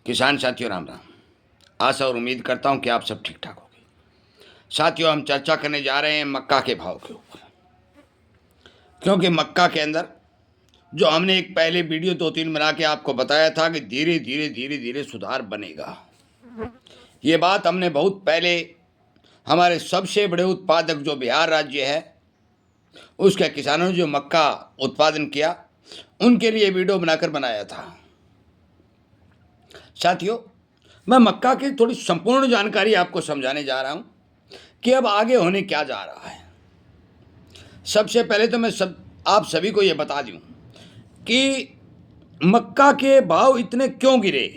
किसान साथियों राम राम। आशा और उम्मीद करता हूं कि आप सब ठीक ठाक होंगे। साथियों, हम चर्चा करने जा रहे हैं मक्का के भाव के ऊपर, क्योंकि मक्का के अंदर जो हमने एक पहले वीडियो 2-3 बना के आपको बताया था कि धीरे धीरे सुधार बनेगा। ये बात हमने बहुत पहले हमारे सबसे बड़े उत्पादक जो बिहार राज्य है उसके किसानों ने जो मक्का उत्पादन किया उनके लिए वीडियो बनाकर बनाया था। साथियों, मैं मक्का की थोड़ी संपूर्ण जानकारी आपको समझाने जा रहा हूं कि अब आगे होने क्या जा रहा है। सबसे पहले तो मैं आप सभी को यह बता दूं कि मक्का के भाव इतने क्यों गिरे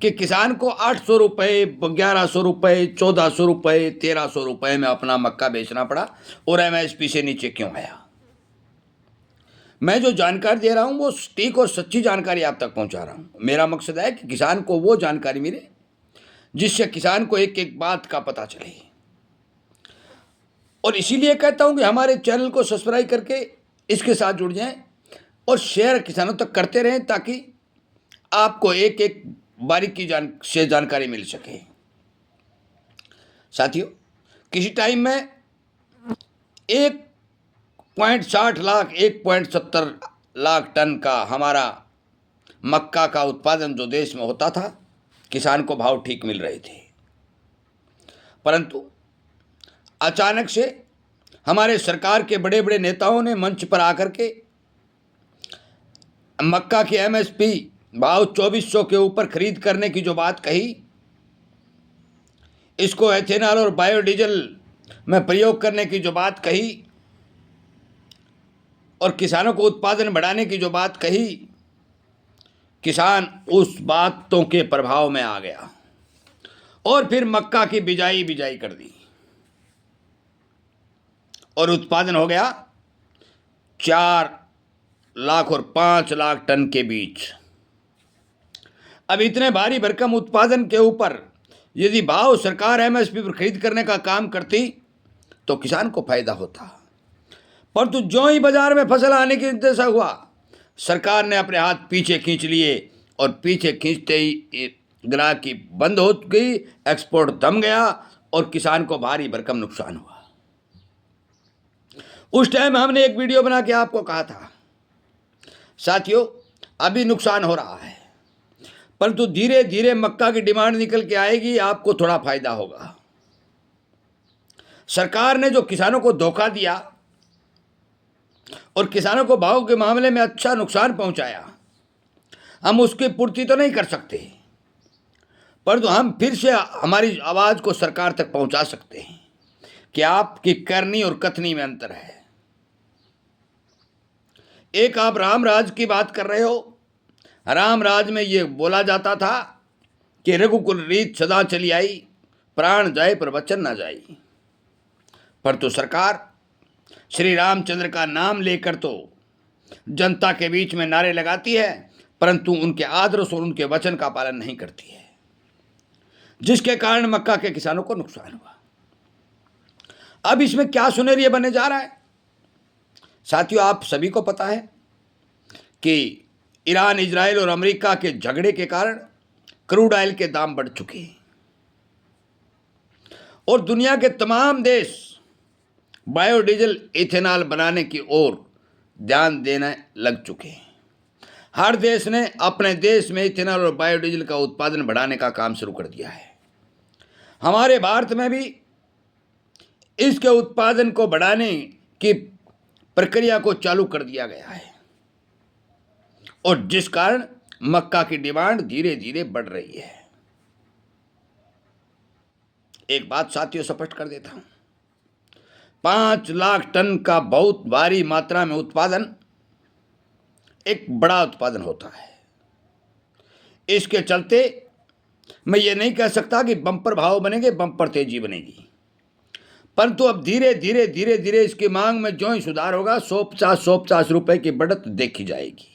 कि किसान को 800 रुपये, 1100 रुपये, 1400 रुपये, 1300 रुपये में अपना मक्का बेचना पड़ा और एमएसपी से नीचे क्यों आया। मैं जो जानकारी दे रहा हूं वो सटीक और सच्ची जानकारी आप तक पहुंचा रहा हूं। मेरा मकसद है कि किसान को वो जानकारी मिले जिससे किसान को एक एक बात का पता चले, और इसीलिए कहता हूं कि हमारे चैनल को सब्सक्राइब करके इसके साथ जुड़ जाएं और शेयर किसानों तक करते रहें ताकि आपको एक एक बारीकी से जानकारी मिल सके। साथियों, किसी टाइम में 1.60 लाख 1.70 लाख टन का हमारा मक्का का उत्पादन जो देश में होता था, किसान को भाव ठीक मिल रहे थे, परंतु अचानक से हमारे सरकार के बड़े बड़े नेताओं ने मंच पर आकर के मक्का की एमएसपी भाव 2400 के ऊपर खरीद करने की जो बात कही, इसको एथेनॉल और बायोडीजल में प्रयोग करने की जो बात कही और किसानों को उत्पादन बढ़ाने की जो बात कही, किसान उस बातों के प्रभाव में आ गया और फिर मक्का की बिजाई कर दी और उत्पादन हो गया 4 लाख और 5 लाख टन के बीच। अब इतने भारी भरकम उत्पादन के ऊपर यदि भाव सरकार एमएसपी पर खरीद करने का काम करती तो किसान को फायदा होता, परंतु जो ही बाजार में फसल आने की दशा हुआ, सरकार ने अपने हाथ पीछे खींच लिए और पीछे खींचते ही ग्राहकी बंद हो गई, एक्सपोर्ट थम गया और किसान को भारी भरकम नुकसान हुआ। उस टाइम हमने एक वीडियो बना के आपको कहा था, साथियों अभी नुकसान हो रहा है परंतु धीरे धीरे मक्का की डिमांड निकल के आएगी, आपको थोड़ा फायदा होगा। सरकार ने जो किसानों को धोखा दिया और किसानों को भाव के मामले में अच्छा नुकसान पहुंचाया, हम उसकी पूर्ति तो नहीं कर सकते, परंतु हम फिर से हमारी आवाज को सरकार तक पहुंचा सकते हैं कि आपकी करनी और कथनी में अंतर है। एक आप राम राज की बात कर रहे हो, राम राज में ये बोला जाता था कि रघुकुल रीत सदा चली आई, प्राण जाए पर वचन ना जाए, परंतु सरकार श्री रामचंद्र का नाम लेकर तो जनता के बीच में नारे लगाती है परंतु उनके आदर्श और उनके वचन का पालन नहीं करती है, जिसके कारण मक्का के किसानों को नुकसान हुआ। अब इसमें क्या सुनेरिया बनने जा रहा है। साथियों, आप सभी को पता है कि ईरान, इजराइल और अमेरिका के झगड़े के कारण क्रूड ऑयल के दाम बढ़ चुके हैं और दुनिया के तमाम देश बायोडीजल, इथेनॉल बनाने की ओर ध्यान देने लग चुके हैं। हर देश ने अपने देश में इथेनॉल और बायोडीजल का उत्पादन बढ़ाने का काम शुरू कर दिया है। हमारे भारत में भी इसके उत्पादन को बढ़ाने की प्रक्रिया को चालू कर दिया गया है और जिस कारण मक्का की डिमांड धीरे धीरे बढ़ रही है। एक बात साथियों स्पष्ट कर देता हूं, 5 लाख टन का बहुत भारी मात्रा में उत्पादन एक बड़ा उत्पादन होता है। इसके चलते मैं ये नहीं कह सकता कि बम्पर भाव बनेंगे, बम्पर तेजी बनेगी, परंतु अब धीरे धीरे इसकी मांग में जो ही सुधार होगा 150 रुपए की बढ़त देखी जाएगी।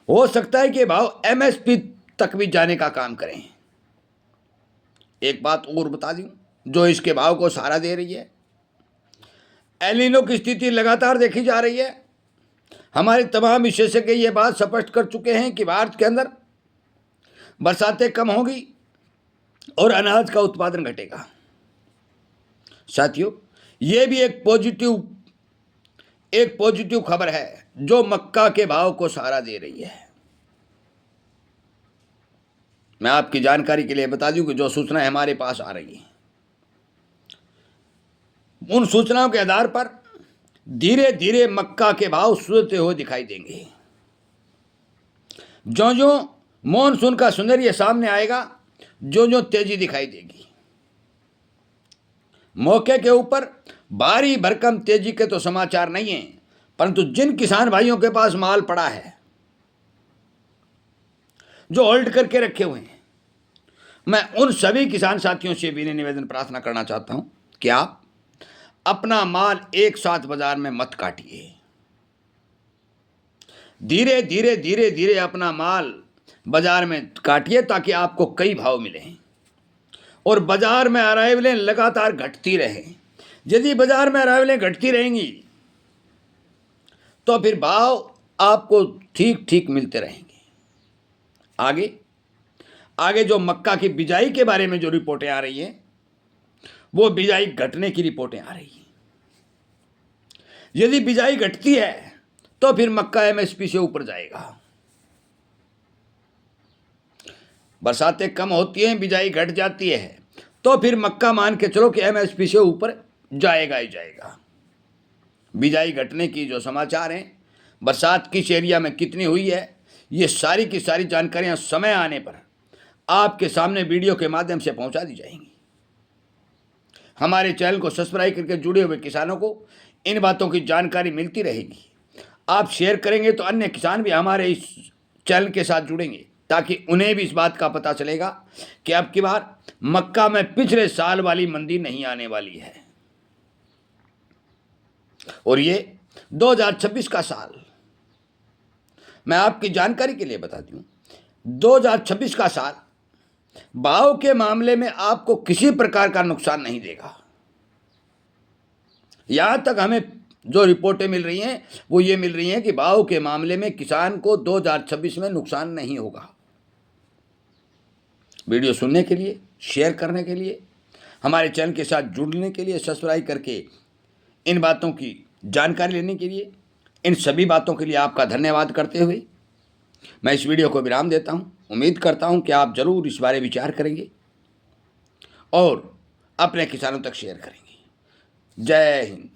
हो सकता है कि भाव एमएसपी तक भी जाने का काम करें। एक बात और बता दूं जो इसके भाव को सहारा दे रही है, एल नीनो की स्थिति लगातार देखी जा रही है। हमारे तमाम विशेषज्ञ ये बात स्पष्ट कर चुके हैं कि भारत के अंदर बरसातें कम होगी और अनाज का उत्पादन घटेगा। साथियों, ये भी एक पॉजिटिव खबर है जो मक्का के भाव को सहारा दे रही है। मैं आपकी जानकारी के लिए बता दूं कि जो सूचनाएं हमारे पास आ रही हैं, उन सूचनाओं के आधार पर धीरे धीरे मक्का के भाव सुधरते हुए दिखाई देंगे। जो जो मॉनसून का सौंदर्य सामने आएगा, जो जो तेजी दिखाई देगी। मौके के ऊपर भारी भरकम तेजी के तो समाचार नहीं हैं, परंतु जिन किसान भाइयों के पास माल पड़ा है, जो होल्ड करके रखे हुए हैं, मैं उन सभी किसान साथियों से भी निवेदन प्रार्थना करना चाहता हूं कि आप अपना माल एक साथ बाजार में मत काटिए। धीरे धीरे धीरे धीरे अपना माल बाजार में काटिए ताकि आपको कई भाव मिलें और बाजार में अराइवलें लगातार घटती रहें। यदि बाजार में अराइवलें घटती रहेंगी तो फिर भाव आपको ठीक ठीक मिलते रहेंगे। आगे जो मक्का की बिजाई के बारे में जो रिपोर्टें आ रही हैं, वो बिजाई घटने की रिपोर्टें आ रही हैं। यदि बिजाई घटती है तो फिर मक्का एमएसपी से ऊपर जाएगा। बरसातें कम होती हैं, बिजाई घट जाती है, तो फिर मक्का मान के चलो कि एमएसपी से ऊपर जाएगा ही जाएगा। बिजाई घटने की जो समाचार हैं, बरसात किस एरिया में कितनी हुई है, ये सारी की सारी जानकारियां समय आने पर आपके सामने वीडियो के माध्यम से पहुंचा दी जाएंगी। हमारे चैनल को सब्सक्राइब करके जुड़े हुए किसानों को इन बातों की जानकारी मिलती रहेगी। आप शेयर करेंगे तो अन्य किसान भी हमारे इस चैनल के साथ जुड़ेंगे, ताकि उन्हें भी इस बात का पता चलेगा कि अब की बार मक्का में पिछले साल वाली मंदी नहीं आने वाली है। और ये 2026 का साल, मैं आपकी जानकारी के लिए बता दूं, 2026 का साल भाव के मामले में आपको किसी प्रकार का नुकसान नहीं देगा। यहां तक हमें जो रिपोर्टें मिल रही हैं वो ये मिल रही हैं कि भाव के मामले में किसान को 2026 में नुकसान नहीं होगा। वीडियो सुनने के लिए, शेयर करने के लिए, हमारे चैनल के साथ जुड़ने के लिए, सब्सक्राइब करके इन बातों की जानकारी लेने के लिए, इन सभी बातों के लिए आपका धन्यवाद करते हुए मैं इस वीडियो को विराम देता हूं। उम्मीद करता हूं कि आप जरूर इस बारे विचार करेंगे और अपने किसानों तक शेयर करेंगे। जय हिंद।